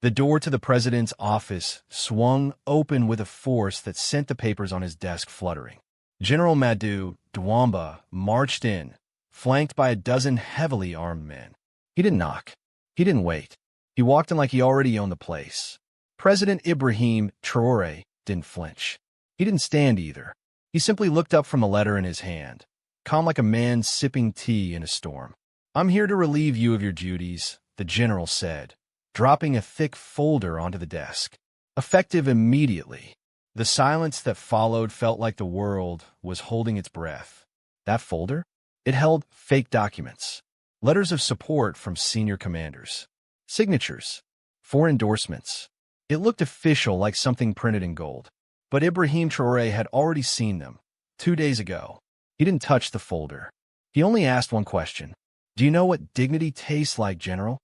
The door to the president's office swung open with a force that sent the papers on his desk fluttering. General Dwamba marched in, flanked by a dozen heavily armed men. He didn't knock. He didn't wait. He walked in like he already owned the place. President Ibrahim Traoré didn't flinch. He didn't stand either. He simply looked up from the letter in his hand, calm like a man sipping tea in a storm. "I'm here to relieve you of your duties," the general said, dropping a thick folder onto the desk. Effective immediately. The silence that followed felt like the world was holding its breath. That folder? It held fake documents, letters of support from senior commanders, signatures, for endorsements. It looked official, like something printed in gold. But Ibrahim Traoré had already seen them 2 days ago. He didn't touch the folder. He only asked one question. "Do you know what dignity tastes like, General?"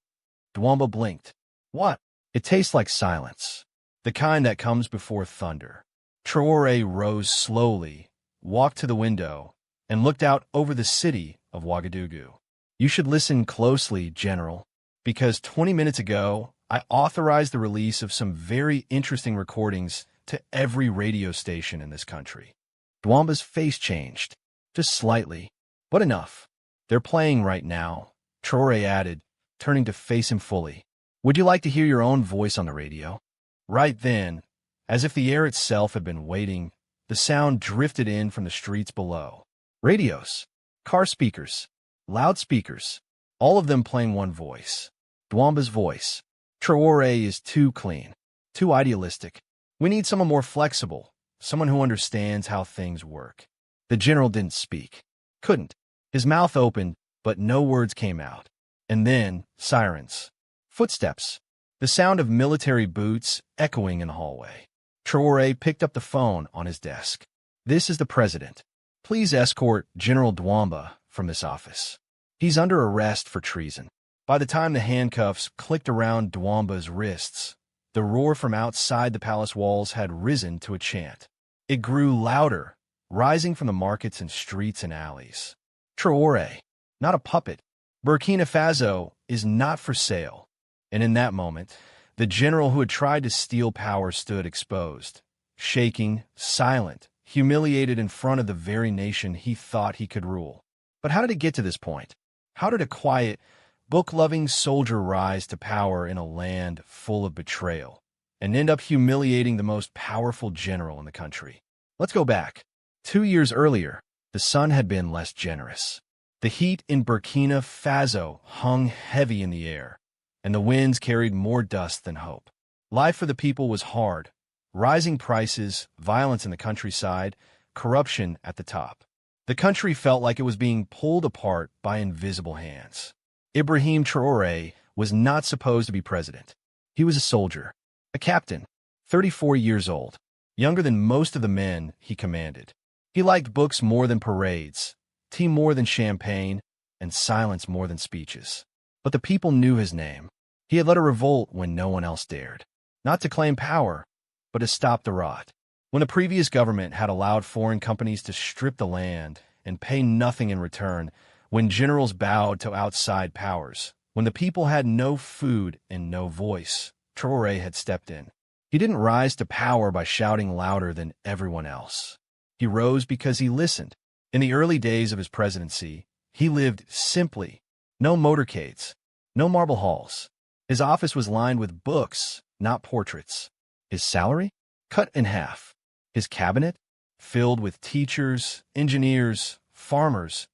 Dwamba blinked. "What?" "It tastes like silence. The kind that comes before thunder." Traoré rose slowly, walked to the window, and looked out over the city of Ouagadougou. "You should listen closely, General, because 20 minutes ago, I authorized the release of some very interesting recordings to every radio station in this country." Dwamba's face changed, just slightly, but enough. "They're playing right now," Traoré added, turning to face him fully. "Would you like to hear your own voice on the radio?" Right then, as if the air itself had been waiting, the sound drifted in from the streets below. Radios, car speakers, loudspeakers, all of them playing one voice. Dwamba's voice. "Traoré is too clean, too idealistic. We need someone more flexible, someone who understands how things work." The general didn't speak. Couldn't. His mouth opened, but no words came out. And then, sirens. Footsteps. The sound of military boots echoing in the hallway. Traoré picked up the phone on his desk. "This is the president. Please escort General Dwamba from this office. He's under arrest for treason." By the time the handcuffs clicked around Dwamba's wrists, the roar from outside the palace walls had risen to a chant. It grew louder, rising from the markets and streets and alleys. "Traoré, not a puppet. BurkinaFaso is not for sale." And in that moment, the general who had tried to steal power stood exposed, shaking, silent, humiliated in front of the very nation he thought he could rule. But how did it get to this point? How did a quiet, book-loving soldier rise to power in a land full of betrayal and end up humiliating the most powerful general in the country? Let's go back. 2 years earlier, the sun had been less generous. The heat in Burkina Faso hung heavy in the air, and the winds carried more dust than hope. Life for the people was hard. Rising prices, violence in the countryside, corruption at the top. The country felt like it was being pulled apart by invisible hands. Ibrahim Traoré was not supposed to be president. He was a soldier, a captain, 34 years old, younger than most of the men he commanded. He liked books more than parades, tea more than champagne, and silence more than speeches. But the people knew his name. He had led a revolt when no one else dared. Not to claim power, but to stop the rot. When the previous government had allowed foreign companies to strip the land and pay nothing in return, when generals bowed to outside powers, when the people had no food and no voice, Traoré had stepped in. He didn't rise to power by shouting louder than everyone else. He rose because he listened. In the early days of his presidency, he lived simply. No motorcades, no marble halls. His office was lined with books, not portraits. His salary? Cut in half. His cabinet? Filled with teachers, engineers, farmers,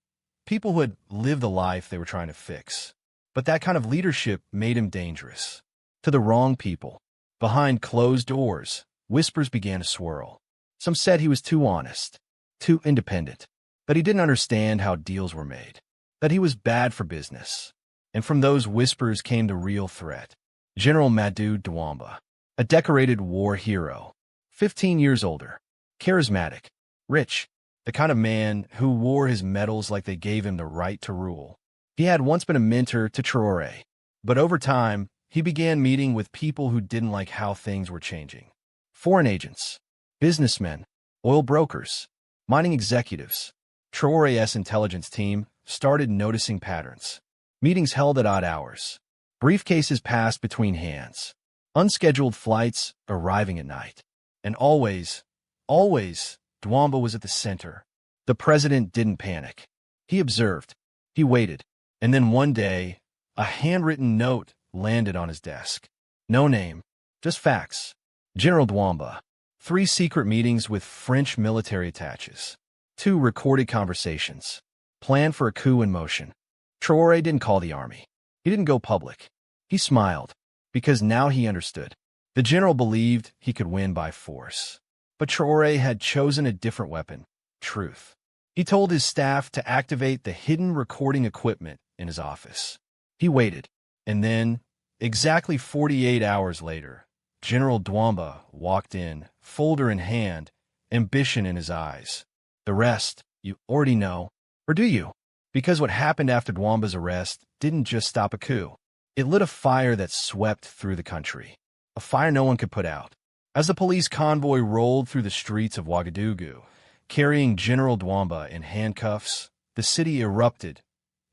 people who had lived the life they were trying to fix. But that kind of leadership made him dangerous. To the wrong people. Behind closed doors, whispers began to swirl. Some said he was too honest, too independent, that he didn't understand how deals were made, that he was bad for business. And from those whispers came the real threat. General Dwamba, a decorated war hero, 15 years older, charismatic, rich, the kind of man who wore his medals like they gave him the right to rule. He had once been a mentor to Traoré, but over time, he began meeting with people who didn't like how things were changing. Foreign agents, businessmen, oil brokers, mining executives. Traoré's intelligence team started noticing patterns. Meetings held at odd hours. Briefcases passed between hands. unscheduled flights arriving at night. And always, Dwamba was at the center. The president didn't panic. He observed. He waited. And then one day, a handwritten note landed on his desk. No name, just facts. General Dwamba. 3 secret meetings with French military attaches. 2 recorded conversations. Plan for a coup in motion. Traoré didn't call the army. He didn't go public. He smiled, because now he understood. The general believed he could win by force. But Traoré had chosen a different weapon, truth. He told his staff to activate the hidden recording equipment in his office. He waited, and then, exactly 48 hours later, General Dwamba walked in, folder in hand, ambition in his eyes. The rest, you already know. Or do you? Because what happened after Dwamba's arrest didn't just stop a coup. It lit a fire that swept through the country. A fire no one could put out. As the police convoy rolled through the streets of Ouagadougou, carrying General Dwamba in handcuffs, the city erupted,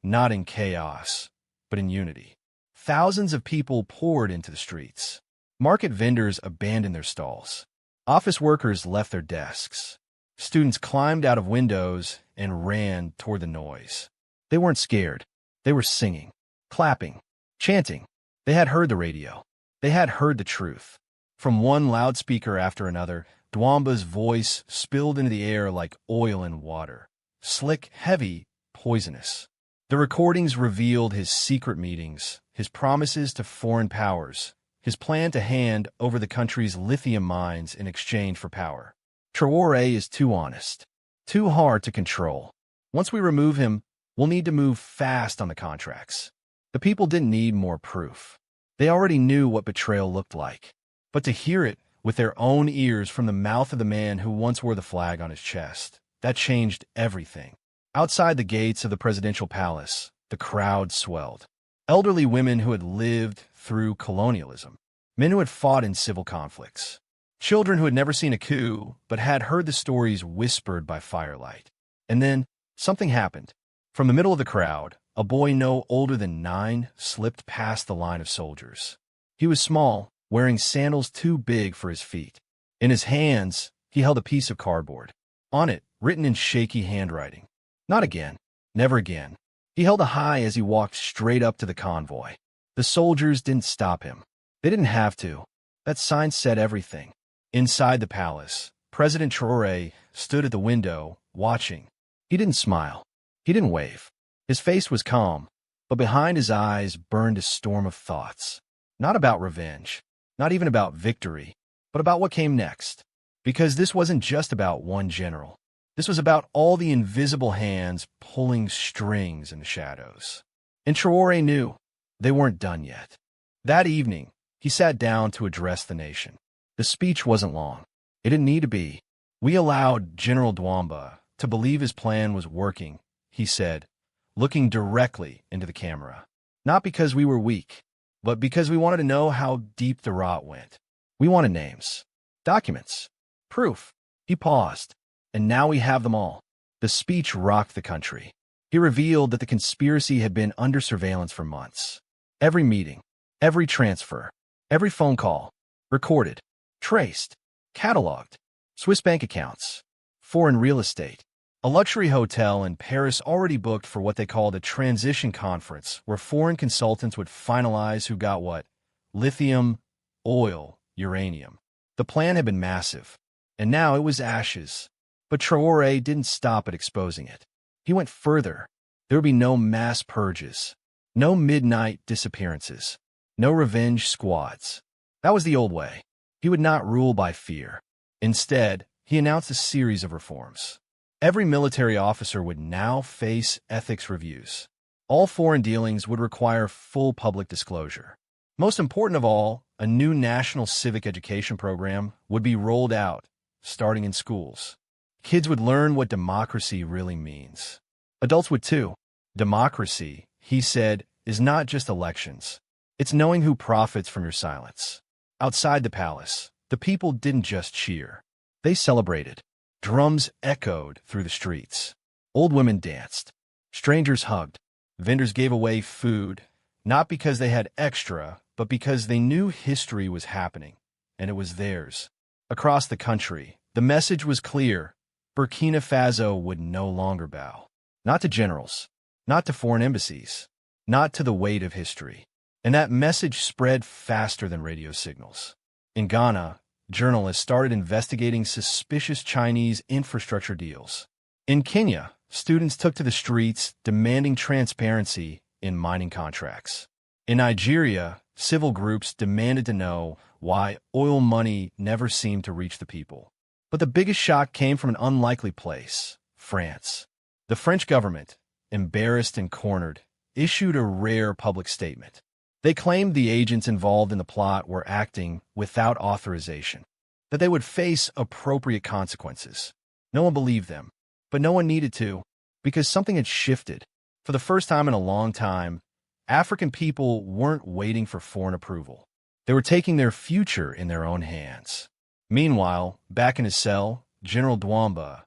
not in chaos, but in unity. Thousands of people poured into the streets. Market vendors abandoned their stalls. Office workers left their desks. Students climbed out of windows and ran toward the noise. They weren't scared. They were singing, clapping, chanting. They had heard the radio. They had heard the truth. From one loudspeaker after another, Dwamba's voice spilled into the air like oil and water. Slick, heavy, poisonous. The recordings revealed his secret meetings, his promises to foreign powers, his plan to hand over the country's lithium mines in exchange for power. Traoré is too honest, too hard to control. Once we remove him, we'll need to move fast on the contracts. The people didn't need more proof. They already knew what betrayal looked like. But to hear it with their own ears from the mouth of the man who once wore the flag on his chest, that changed everything. Outside the gates of the presidential palace, the crowd swelled. Elderly women who had lived through colonialism, men who had fought in civil conflicts, children who had never seen a coup but had heard the stories whispered by firelight. And then something happened. From the middle of the crowd, a boy no older than 9 slipped past the line of soldiers. He was small, wearing sandals too big for his feet. In his hands, he held a piece of cardboard. On it, written in shaky handwriting, "Not again. Never again." He held it high as he walked straight up to the convoy. The soldiers didn't stop him. They didn't have to. That sign said everything. Inside the palace, President Traoré stood at the window, watching. He didn't smile. He didn't wave. His face was calm, but behind his eyes burned a storm of thoughts. Not about revenge, not even about victory, but about what came next. Because this wasn't just about one general. This was about all the invisible hands pulling strings in the shadows. And Traoré knew they weren't done yet. That evening, he sat down to address the nation. The speech wasn't long. It didn't need to be. We allowed General Dwamba to believe his plan was working, he said, looking directly into the camera. Not because we were weak, but because we wanted to know how deep the rot went. We wanted names, documents, proof. He paused, and now we have them all. The speech rocked the country. He revealed that the conspiracy had been under surveillance for months. Every meeting, every transfer, every phone call, recorded, traced, cataloged. Swiss bank accounts, foreign real estate. A luxury hotel in Paris already booked for what they called a transition conference, where foreign consultants would finalize who got what: lithium, oil, uranium. The plan had been massive, and now it was ashes. But Traoré didn't stop at exposing it. He went further. There would be no mass purges, no midnight disappearances, no revenge squads. That was the old way. He would not rule by fear. Instead, he announced a series of reforms. Every military officer would now face ethics reviews. All foreign dealings would require full public disclosure. Most important of all, a new national civic education program would be rolled out, starting in schools. Kids would learn what democracy really means. Adults would too. Democracy, he said, is not just elections. It's knowing who profits from your silence. Outside the palace, the people didn't just cheer. They celebrated. Drums echoed through the streets. Old women danced. Strangers hugged. Vendors gave away food. not because they had extra, but because they knew history was happening, and it was theirs. Across the country, the message was clear. Burkina Faso would no longer bow. Not to generals, not to foreign embassies, not to the weight of history. And that message spread faster than radio signals. In Ghana, journalists started investigating suspicious Chinese infrastructure deals. In Kenya, students took to the streets demanding transparency in mining contracts. In Nigeria, civil groups demanded to know why oil money never seemed to reach the people. But the biggest shock came from an unlikely place, France. The French government, embarrassed and cornered, issued a rare public statement. They claimed the agents involved in the plot were acting without authorization, that they would face appropriate consequences. No one believed them, but no one needed to, because something had shifted. For the first time in a long time, African people weren't waiting for foreign approval. They were taking their future in their own hands. Meanwhile, back in his cell, General Dwamba,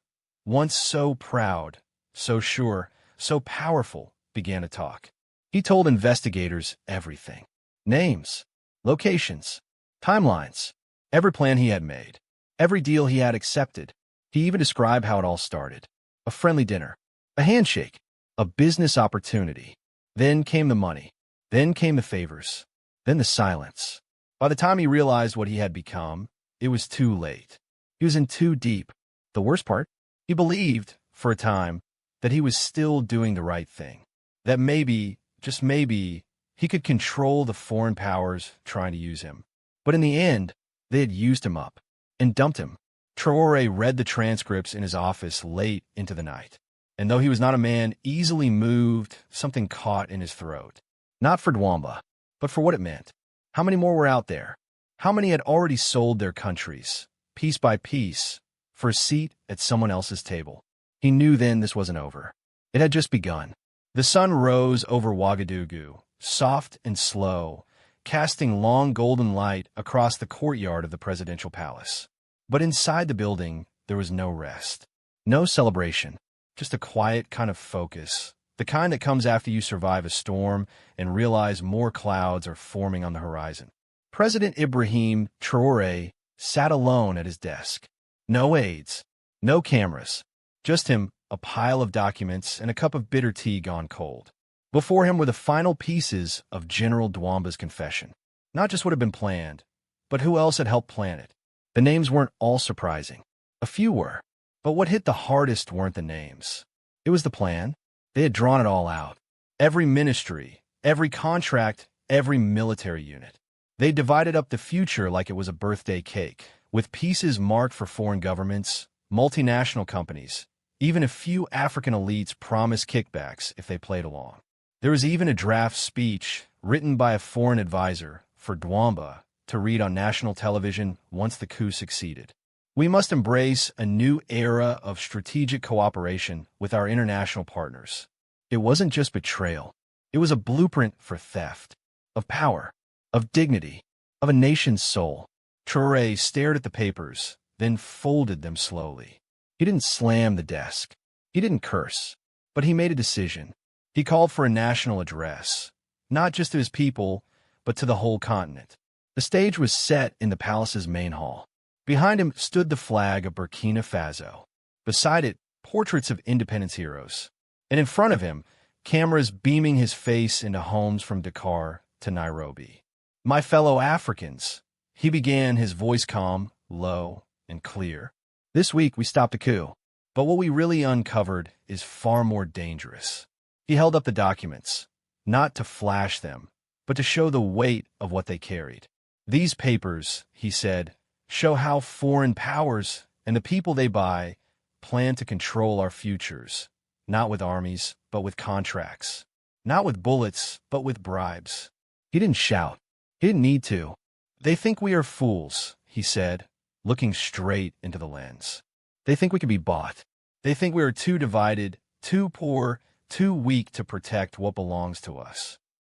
once so proud, so sure, so powerful, began to talk. He told investigators everything. Names, locations, timelines, every plan he had made, every deal he had accepted. He even described how it all started. A friendly dinner, a handshake, a business opportunity. Then came the money. Then came the favors. Then the silence. By the time he realized what he had become, it was too late. He was in too deep. The worst part? He believed, for a time, that he was still doing the right thing. That maybe, just maybe, he could control the foreign powers trying to use him. But in the end, they had used him up and dumped him. Traoré read the transcripts in his office late into the night. And though he was not a man easily moved, something caught in his throat. Not for Dwamba, but for what it meant. How many more were out there? How many had already sold their countries, piece by piece, for a seat at someone else's table? He knew then this wasn't over. It had just begun. The sun rose over Ouagadougou, soft and slow, casting long golden light across the courtyard of the presidential palace. But inside the building, there was no rest. No celebration, just a quiet kind of focus, the kind that comes after you survive a storm and realize more clouds are forming on the horizon. President Ibrahim Traoré sat alone at his desk. No aides, no cameras, just him, a pile of documents, and a cup of bitter tea gone cold. Before him were the final pieces of General Dwamba's confession. Not just what had been planned, but who else had helped plan it. The names weren't all surprising. A few were. But what hit the hardest weren't the names. It was the plan. They had drawn it all out. Every ministry, every contract, every military unit. They divided up the future like it was a birthday cake, with pieces marked for foreign governments, multinational companies. Even a few African elites promised kickbacks if they played along. There was even a draft speech written by a foreign advisor for Dwamba to read on national television once the coup succeeded. We must embrace a new era of strategic cooperation with our international partners. It wasn't just betrayal. It was a blueprint for theft, of power, of dignity, of a nation's soul. Traoré stared at the papers, then folded them slowly. He didn't slam the desk. He didn't curse. But he made a decision. He called for a national address, not just to his people, but to the whole continent. The stage was set in the palace's main hall. Behind him stood the flag of Burkina Faso. Beside it, portraits of independence heroes. And in front of him, cameras beaming his face into homes from Dakar to Nairobi. My fellow Africans, he began, his voice calm, low, and clear. This week we stopped the coup, but what we really uncovered is far more dangerous. He held up the documents, not to flash them, but to show the weight of what they carried. These papers, he said, show how foreign powers and the people they buy plan to control our futures, not with armies, but with contracts, not with bullets, but with bribes. He didn't shout. He didn't need to. They think we are fools, he said, looking straight into the lens. They think we can be bought. They think we are too divided, too poor, too weak to protect what belongs to us.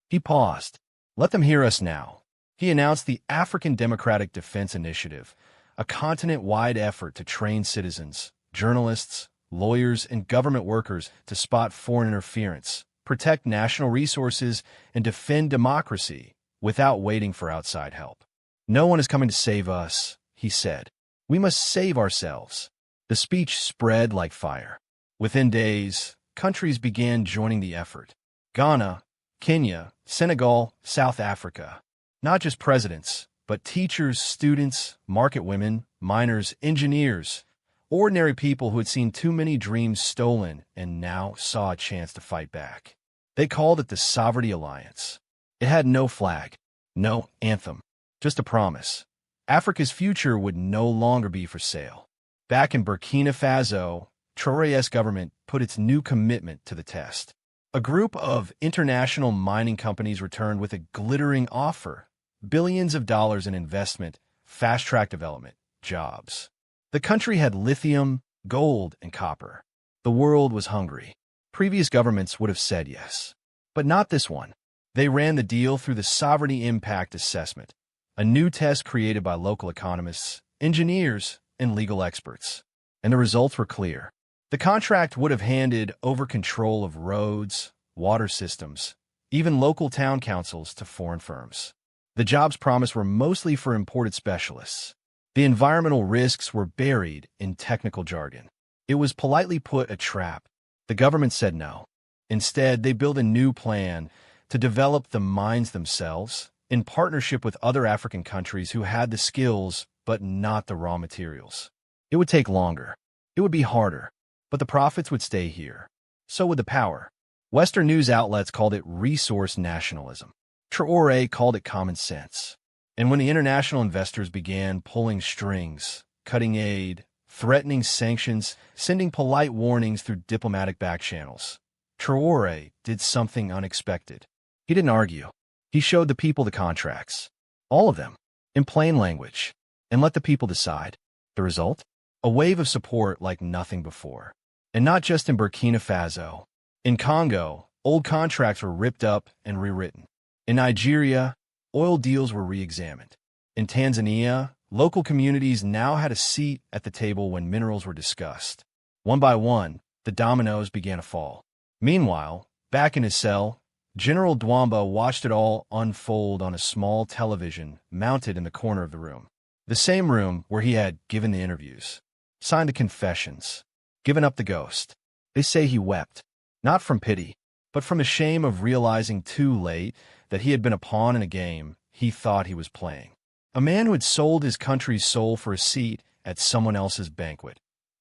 He paused. Let them hear us now. He announced the African Democratic Defense Initiative, a continent-wide effort to train citizens, journalists, lawyers, and government workers to spot foreign interference, protect national resources, and defend democracy without waiting for outside help. "No one is coming to save us," he said. "We must save ourselves." The speech spread like fire. Within days, countries began joining the effort. Ghana, Kenya, Senegal, South Africa. Not just presidents, but teachers, students, market women, miners, engineers, ordinary people who had seen too many dreams stolen and now saw a chance to fight back. They called it the Sovereignty Alliance. It had no flag, no anthem, just a promise. Africa's future would no longer be for sale. Back in BurkinaFaso, Traoré's government put its new commitment to the test. A group of international mining companies returned with a glittering offer: billions of dollars in investment, fast-track development, jobs. The country had lithium, gold, and copper. The world was hungry. Previous governments would have said yes. But not this one. They ran the deal through the Sovereignty Impact Assessment, a new test created by local economists, engineers, and legal experts. And the results were clear. The contract would have handed over control of roads, water systems, even local town councils to foreign firms. The jobs promised were mostly for imported specialists. The environmental risks were buried in technical jargon. It was politely put a trap. The government said no. Instead, they built a new plan to develop the mines themselves in partnership with other African countries who had the skills but not the raw materials. It would take longer. It would be harder. But the profits would stay here. So would the power. Western news outlets called it resource nationalism. Traoré called it common sense. And when the international investors began pulling strings, cutting aid, threatening sanctions, sending polite warnings through diplomatic back channels, Traoré did something unexpected. He didn't argue. He showed the people the contracts. All of them. In plain language. And let the people decide. The result? A wave of support like nothing before. And not just in Burkina Faso. In Congo, old contracts were ripped up and rewritten. In Nigeria, oil deals were re-examined. In Tanzania, local communities now had a seat at the table when minerals were discussed. One by one, the dominoes began to fall. Meanwhile, back in his cell, General Dwamba watched it all unfold on a small television mounted in the corner of the room. The same room where he had given the interviews, signed the confessions, given up the ghost. They say he wept, not from pity, but from the shame of realizing too late that he had been a pawn in a game he thought he was playing. A man who had sold his country's soul for a seat at someone else's banquet,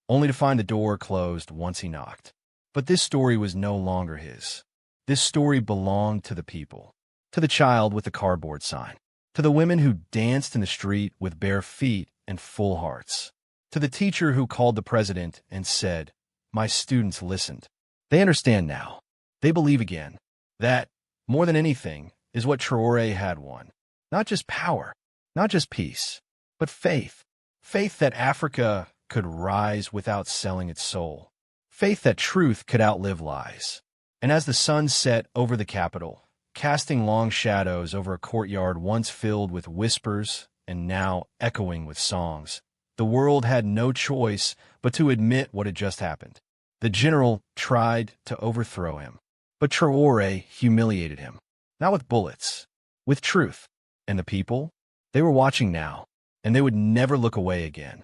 only to find the door closed once he knocked. But this story was no longer his. This story belonged to the people, to the child with the cardboard sign, to the women who danced in the street with bare feet and full hearts, to the teacher who called the president and said, "My students listened." They understand now. They believe again. That, more than anything, is what Traoré had won. Not just power, not just peace, but faith. Faith that Africa could rise without selling its soul. Faith that truth could outlive lies. And as the sun set over the capital, casting long shadows over a courtyard once filled with whispers and now echoing with songs, the world had no choice but to admit what had just happened. The general tried to overthrow him, but Traoré humiliated him. Not with bullets, with truth. And the people? They were watching now, and they would never look away again.